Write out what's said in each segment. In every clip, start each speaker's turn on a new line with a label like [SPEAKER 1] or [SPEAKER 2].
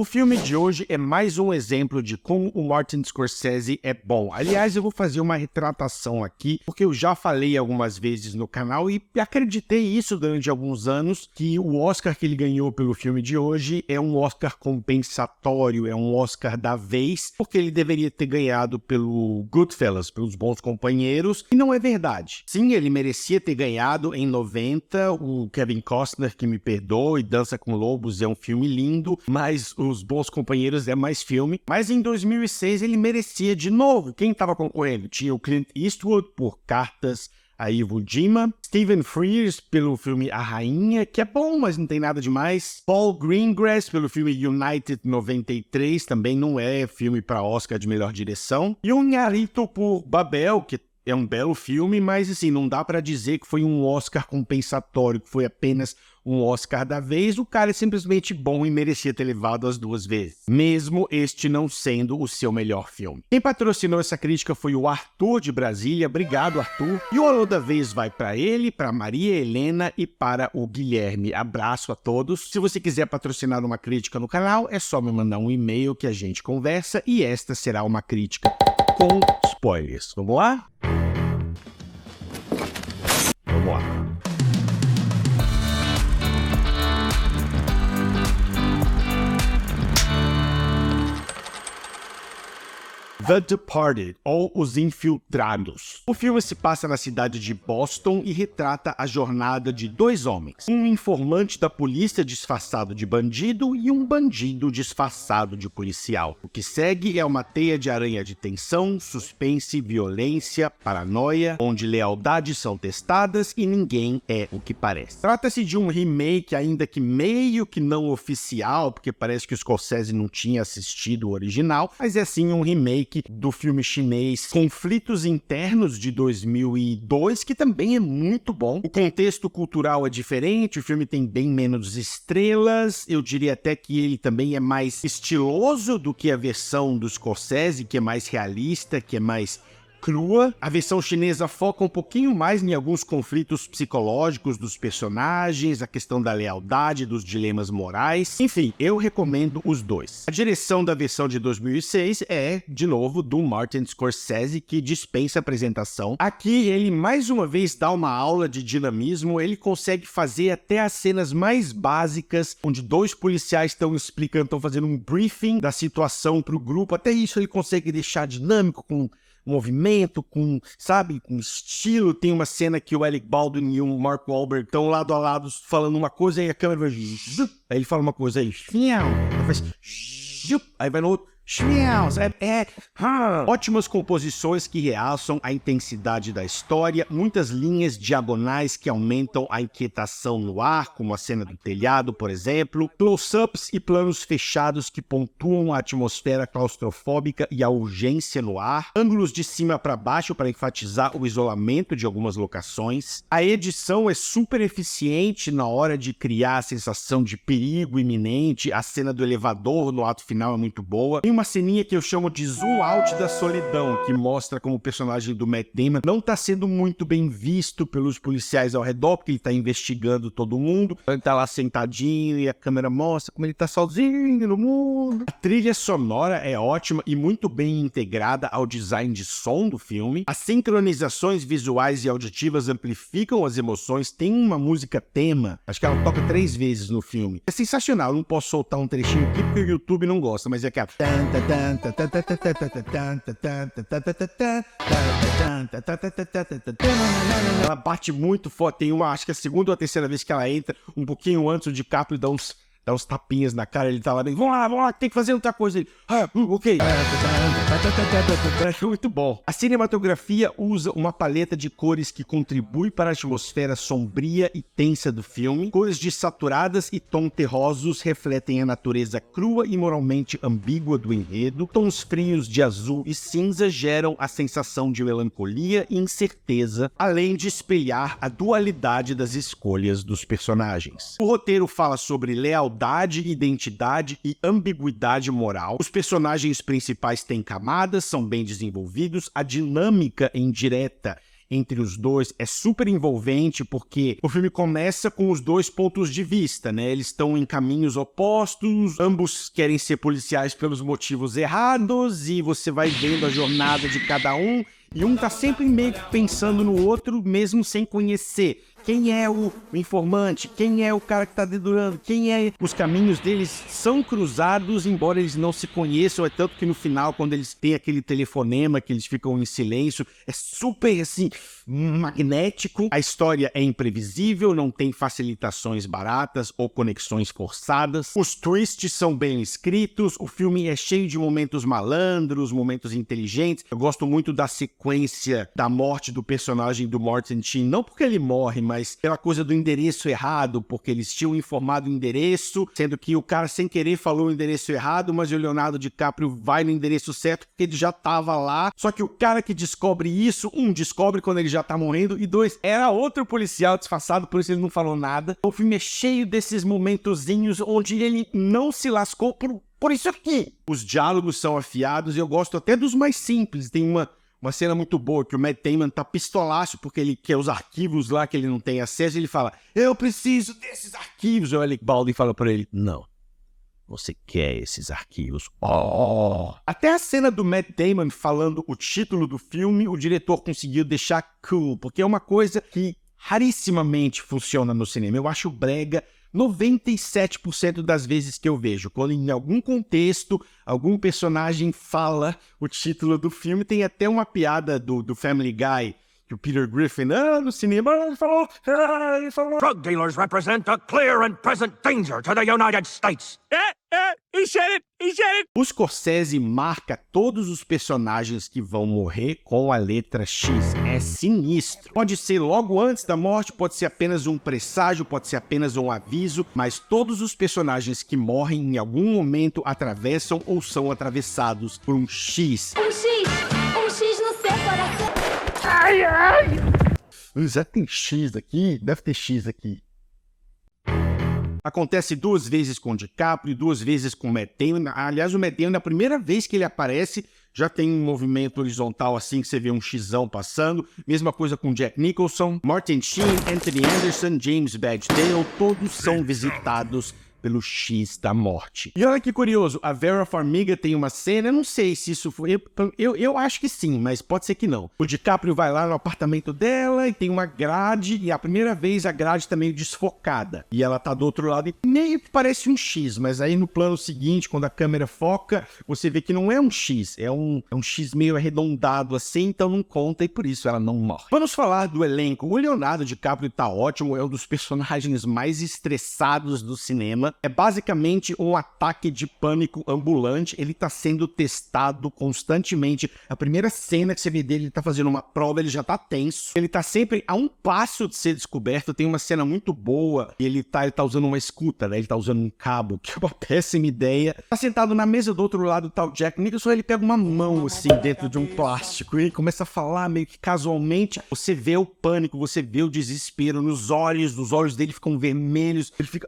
[SPEAKER 1] O filme de hoje é mais um exemplo de como o Martin Scorsese é bom. Aliás, eu vou fazer uma retratação aqui, porque eu já falei algumas vezes no canal e acreditei isso durante alguns anos, que o Oscar que ele ganhou pelo filme de hoje é um Oscar compensatório, é um Oscar da vez, porque ele deveria ter ganhado pelo Goodfellas, pelos Bons Companheiros, e não é verdade. Sim, ele merecia ter ganhado em 90, o Kevin Costner, que me perdoe, Dança com Lobos é um filme lindo, mas Os Bons Companheiros é mais filme. Mas em 2006 ele merecia de novo. Quem estava concorrendo? Tinha o Clint Eastwood por Cartas a Iwo Jima, Stephen Frears pelo filme A Rainha, que é bom, mas não tem nada demais, Paul Greengrass pelo filme United 93, também não é filme para Oscar de melhor direção, e o Iñárritu por Babel, que é um belo filme, mas assim, não dá pra dizer que foi um Oscar compensatório, que foi apenas um Oscar da vez. O cara é simplesmente bom e merecia ter levado as duas vezes, mesmo este não sendo o seu melhor filme. Quem patrocinou essa crítica foi o Arthur de Brasília. Obrigado, Arthur. E o Alô da Vez vai para ele, para Maria Helena e para o Guilherme. Abraço a todos. Se você quiser patrocinar uma crítica no canal, é só me mandar um e-mail que a gente conversa, e esta será uma crítica com spoilers. Vamos lá? Vamos lá. The Departed, ou Os Infiltrados. O filme se passa na cidade de Boston e retrata a jornada de dois homens, um informante da polícia disfarçado de bandido e um bandido disfarçado de policial. O que segue é uma teia de aranha de tensão, suspense, violência, paranoia, onde lealdades são testadas e ninguém é o que parece. Trata-se de um remake, ainda que meio que não oficial, porque parece que o Scorsese não tinha assistido o original, mas é sim um remake do filme chinês Conflitos Internos de 2002, que também é muito bom. O contexto cultural é diferente, o filme tem bem menos estrelas, eu diria até que ele também é mais estiloso do que a versão do Scorsese, que é mais realista, que é mais crua. A versão chinesa foca um pouquinho mais em alguns conflitos psicológicos dos personagens, a questão da lealdade, dos dilemas morais. Enfim, eu recomendo os dois. A direção da versão de 2006 é, de novo, do Martin Scorsese, que dispensa apresentação. Aqui, ele mais uma vez dá uma aula de dinamismo, ele consegue fazer até as cenas mais básicas, onde dois policiais estão fazendo um briefing da situação para o grupo. Até isso ele consegue deixar dinâmico, com movimento, com estilo. Tem uma cena que o Alec Baldwin e o Mark Wahlberg estão lado a lado falando uma coisa, e a câmera vai... Aí ele fala uma coisa, aí faz... Aí vai no outro... Ótimas composições que realçam a intensidade da história, muitas linhas diagonais que aumentam a inquietação no ar, como a cena do telhado, por exemplo, close-ups e planos fechados que pontuam a atmosfera claustrofóbica e a urgência no ar, ângulos de cima para baixo para enfatizar o isolamento de algumas locações. A edição é super eficiente na hora de criar a sensação de perigo iminente, a cena do elevador no ato final é muito boa. Tem uma ceninha que eu chamo de zoom out da solidão, que mostra como o personagem do Matt Damon não tá sendo muito bem visto pelos policiais ao redor, porque ele tá investigando todo mundo. Ele tá lá sentadinho e a câmera mostra como ele tá sozinho no mundo. A trilha sonora é ótima e muito bem integrada ao design de som do filme. As sincronizações visuais e auditivas amplificam as emoções. Tem uma música tema, acho que ela toca 3 vezes no filme. É sensacional, eu não posso soltar um trechinho aqui porque o YouTube não gosta, mas é aquela... Ela bate muito forte. Tem uma, acho que é a segunda ou a terceira vez que ela entra, um pouquinho antes, o DiCaprio dá uns tapinhas na cara, ele tá lá bem, vamos lá, tem que fazer outra coisa. Ele, ok. Muito bom. A cinematografia usa uma paleta de cores que contribui para a atmosfera sombria e tensa do filme. Cores desaturadas e tons terrosos refletem a natureza crua e moralmente ambígua do enredo. Tons frios de azul e cinza geram a sensação de melancolia e incerteza, além de espelhar a dualidade das escolhas dos personagens. O roteiro fala sobre lealdade, identidade e ambiguidade moral. Os personagens principais têm camadas, são bem desenvolvidos, a dinâmica é indireta entre os dois é super envolvente, porque o filme começa com os dois pontos de vista, né? Eles estão em caminhos opostos, ambos querem ser policiais pelos motivos errados, e você vai vendo a jornada de cada um, e um tá sempre meio que pensando no outro, mesmo sem conhecer. Quem é o informante? Quem é o cara que tá dedurando? Quem é? Os caminhos deles são cruzados, embora eles não se conheçam. É tanto que no final, quando eles têm aquele telefonema, que eles ficam em silêncio, é super, assim, magnético. A história é imprevisível, não tem facilitações baratas ou conexões forçadas. Os twists são bem escritos, o filme é cheio de momentos malandros, momentos inteligentes. Eu gosto muito da sequência da morte do personagem do Martin Sheen, não porque ele morre, mas pela coisa do endereço errado, porque eles tinham informado o endereço, sendo que o cara sem querer falou o endereço errado, mas o Leonardo DiCaprio vai no endereço certo porque ele já tava lá. Só que o cara que descobre isso, descobre quando ele já tá morrendo, e dois, era outro policial disfarçado, por isso ele não falou nada. O filme é cheio desses momentozinhos onde ele não se lascou por isso aqui. Os diálogos são afiados e eu gosto até dos mais simples. Tem uma cena muito boa que o Matt Damon tá pistolaço porque ele quer os arquivos lá que ele não tem acesso, e ele fala, eu preciso desses arquivos. O Alec Baldwin fala pra ele, não, você quer esses arquivos. Até a cena do Matt Damon falando o título do filme, o diretor conseguiu deixar cool, porque é uma coisa que rarissimamente funciona no cinema. Eu acho brega 97% das vezes que eu vejo. Quando em algum contexto, algum personagem fala o título do filme, tem até uma piada do Family Guy, que o Peter Griffin, no cinema, ele falou...
[SPEAKER 2] Drug dealers represent a clear and present danger to the United States. He said it!
[SPEAKER 1] O Scorsese marca todos os personagens que vão morrer com a letra X. É sinistro. Pode ser logo antes da morte, pode ser apenas um presságio, pode ser apenas um aviso, mas todos os personagens que morrem em algum momento atravessam ou são atravessados por um X.
[SPEAKER 3] Um X no seu coração.
[SPEAKER 1] Já tem X aqui? Deve ter X aqui. Acontece 2 vezes com o DiCaprio, 2 vezes com o Matt Damon. Aliás, o Matt Damon, na primeira vez que ele aparece, já tem um movimento horizontal assim, que você vê um xizão passando. Mesma coisa com Jack Nicholson, Martin Sheen, Anthony Anderson, James Badge Dale, todos são visitados pelo X da morte. E olha que curioso, a Vera Farmiga tem uma cena, eu não sei se isso foi... Eu acho que sim, mas pode ser que não. O DiCaprio vai lá no apartamento dela e tem uma grade, e a primeira vez a grade tá meio desfocada. E ela tá do outro lado e meio que parece um X, mas aí no plano seguinte, quando a câmera foca, você vê que não é um X, é um X meio arredondado assim, então não conta e por isso ela não morre. Vamos falar do elenco. O Leonardo DiCaprio tá ótimo, é um dos personagens mais estressados do cinema. É basicamente um ataque de pânico ambulante, ele tá sendo testado constantemente. A primeira cena que você vê dele, ele tá fazendo uma prova, ele já tá tenso. Ele tá sempre a um passo de ser descoberto. Tem uma cena muito boa, e ele tá usando uma escuta, né? Ele tá usando um cabo, que é uma péssima ideia. Tá sentado na mesa do outro lado, tá o Jack Nicholson, ele pega uma mão assim, dentro de um plástico, e ele começa a falar meio que casualmente. Você vê o pânico, você vê o desespero nos olhos, os olhos dele ficam vermelhos. Ele fica,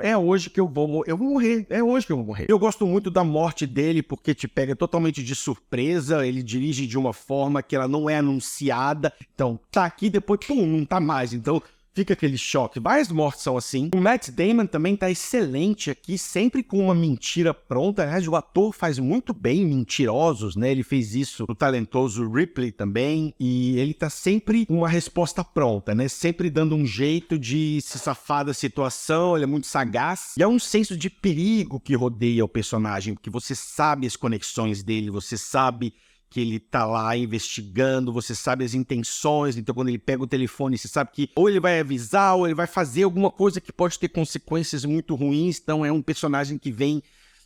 [SPEAKER 1] é hoje que eu vou morrer, é hoje que eu vou morrer. Eu gosto muito da morte dele, porque te pega totalmente de surpresa, ele dirige de uma forma que ela não é anunciada, então tá aqui, depois, pum, não tá mais, então... Fica aquele choque. Várias mortes são assim. O Matt Damon também tá excelente aqui, sempre com uma mentira pronta. Aliás, o ator faz muito bem mentirosos, né? Ele fez isso no talentoso Ripley também. E ele tá sempre com uma resposta pronta, né? Sempre dando um jeito de se safar da situação. Ele é muito sagaz. E há um senso de perigo que rodeia o personagem, porque você sabe as conexões dele, você sabe que ele tá lá investigando, você sabe as intenções, então quando ele pega o telefone, você sabe que ou ele vai avisar, ou ele vai fazer alguma coisa que pode ter consequências muito ruins, então é um personagem que vem,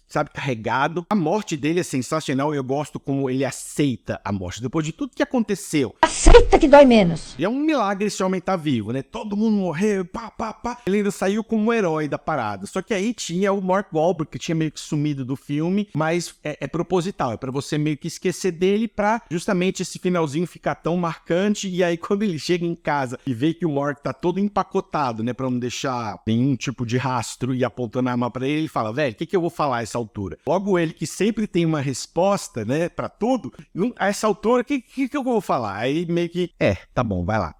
[SPEAKER 1] sabe, carregado. A morte dele é sensacional, eu gosto como ele aceita a morte, depois de tudo que aconteceu.
[SPEAKER 3] Aceita que dói menos.
[SPEAKER 1] E é um milagre esse homem tá vivo, né? Todo mundo morreu, pá. Ele ainda saiu como um herói da parada. Só que aí tinha o Mark Wahlberg, que tinha meio que sumido do filme, mas é proposital, é pra você meio que esquecer dele pra justamente esse finalzinho ficar tão marcante. E aí quando ele chega em casa e vê que o Mark tá todo empacotado, né? Pra não deixar nenhum tipo de rastro e apontando a arma pra ele, ele fala, velho, o que eu vou falar essa essa altura. Logo ele, que sempre tem uma resposta, né, pra tudo, a essa altura, o que eu vou falar? Aí meio que, tá bom, vai lá,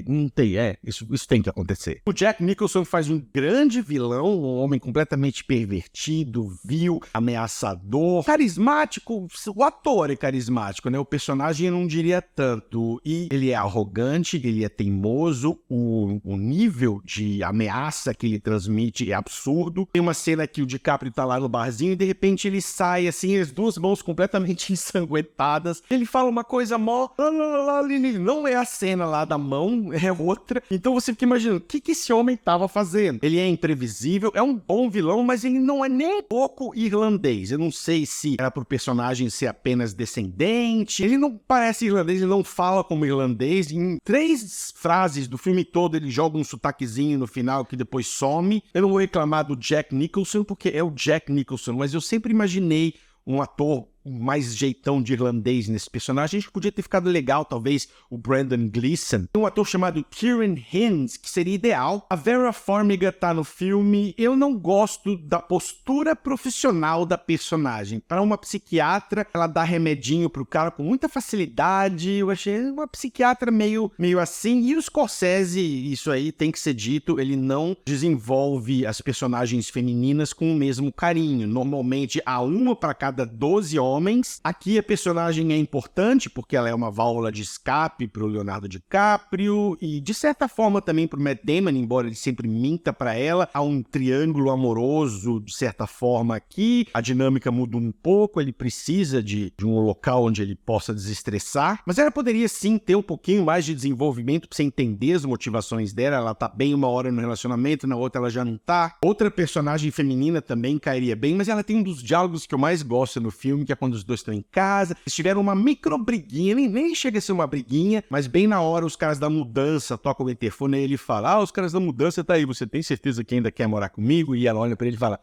[SPEAKER 1] não tem, isso tem que acontecer. O Jack Nicholson faz um grande vilão, um homem completamente pervertido, vil, ameaçador, carismático. O ator é carismático, né, o personagem eu não diria tanto, e ele é arrogante, ele é teimoso, o nível de ameaça que ele transmite é absurdo. Tem uma cena que o DiCaprio tá lá no barzinho e de repente ele sai assim, as duas mãos completamente ensanguentadas. Ele fala uma coisa mó... Não é a cena lá da mão, é outra. Então você fica imaginando, o que esse homem tava fazendo? Ele é imprevisível, é um bom vilão, mas ele não é nem um pouco irlandês. Eu não sei se era pro personagem ser apenas descendente. Ele não parece irlandês, ele não fala como irlandês. Em 3 frases do filme todo ele joga um sotaquezinho no final que depois some. Eu não vou reclamar do Jack Nicholson porque é o Jack Nicholson, mas eu sempre imaginei um ator mais jeitão de irlandês nesse personagem. A gente podia ter ficado legal, talvez, o Brendan Gleeson. Tem um ator chamado Kieran Hines, que seria ideal. A Vera Farmiga tá no filme. Eu não gosto da postura profissional da personagem. Para uma psiquiatra, ela dá remedinho pro cara com muita facilidade. Eu achei uma psiquiatra meio assim. E o Scorsese, isso aí tem que ser dito, ele não desenvolve as personagens femininas com o mesmo carinho. Normalmente, há uma para cada 12 homens. Aqui a personagem é importante porque ela é uma válvula de escape pro Leonardo DiCaprio e de certa forma também pro Matt Damon, embora ele sempre minta pra ela. Há um triângulo amoroso de certa forma aqui, a dinâmica muda um pouco, ele precisa de um local onde ele possa desestressar, mas ela poderia sim ter um pouquinho mais de desenvolvimento pra você entender as motivações dela. Ela tá bem uma hora no relacionamento, na outra ela já não tá. Outra personagem feminina também cairia bem, mas ela tem um dos diálogos que eu mais gosto no filme, que é quando os dois estão em casa, eles tiveram uma micro briguinha, nem chega a ser uma briguinha, mas bem na hora os caras da mudança tocam o interfone e ele fala, os caras da mudança tá aí, você tem certeza que ainda quer morar comigo? E ela olha pra ele e fala,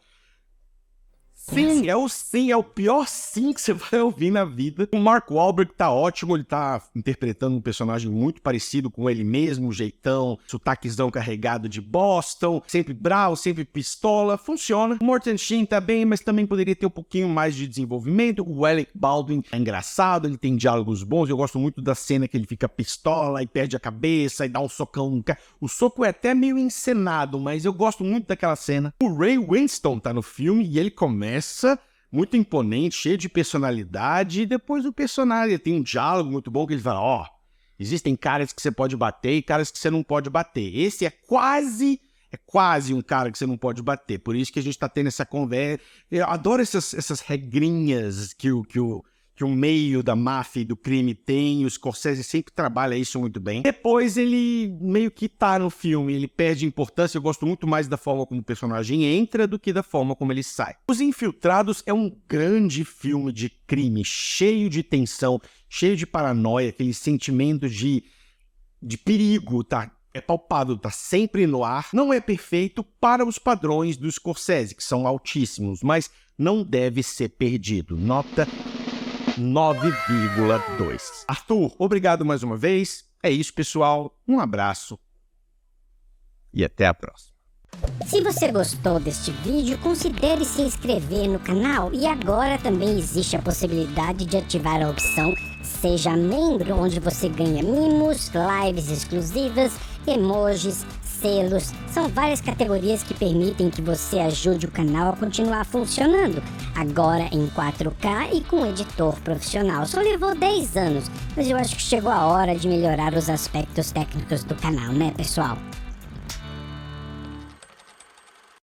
[SPEAKER 1] sim, é o pior sim que você vai ouvir na vida. O Mark Wahlberg tá ótimo, ele tá interpretando um personagem muito parecido com ele mesmo, jeitão, sotaquezão carregado de Boston, sempre bravo, sempre pistola, funciona. O Morten Sheen tá bem, mas também poderia ter um pouquinho mais de desenvolvimento. O Alec Baldwin é engraçado, ele tem diálogos bons, eu gosto muito da cena que ele fica pistola e perde a cabeça e dá um socão no cara. O soco é até meio encenado, mas eu gosto muito daquela cena. O Ray Winstone tá no filme e ele começa muito imponente, cheio de personalidade, e depois o personagem tem um diálogo muito bom que ele fala, existem caras que você pode bater e caras que você não pode bater. Esse é quase um cara que você não pode bater, por isso que a gente tá tendo essa conversa. Eu adoro essas regrinhas que o meio da máfia e do crime tem, o Scorsese sempre trabalha isso muito bem. Depois ele meio que tá no filme, ele perde importância, eu gosto muito mais da forma como o personagem entra do que da forma como ele sai. Os Infiltrados é um grande filme de crime, cheio de tensão, cheio de paranoia, aquele sentimento de perigo, tá? É palpável, tá sempre no ar. Não é perfeito para os padrões do Scorsese, que são altíssimos, mas não deve ser perdido. Nota 9,2. Arthur, obrigado mais uma vez. É isso, pessoal. Um abraço e até a próxima.
[SPEAKER 4] Se você gostou deste vídeo, considere se inscrever no canal e agora também existe a possibilidade de ativar a opção Seja Membro, onde você ganha mimos, lives exclusivas, emojis, selos. São várias categorias que permitem que você ajude o canal a continuar funcionando. Agora em 4K e com editor profissional. Só levou 10 anos, mas eu acho que chegou a hora de melhorar os aspectos técnicos do canal, né, pessoal?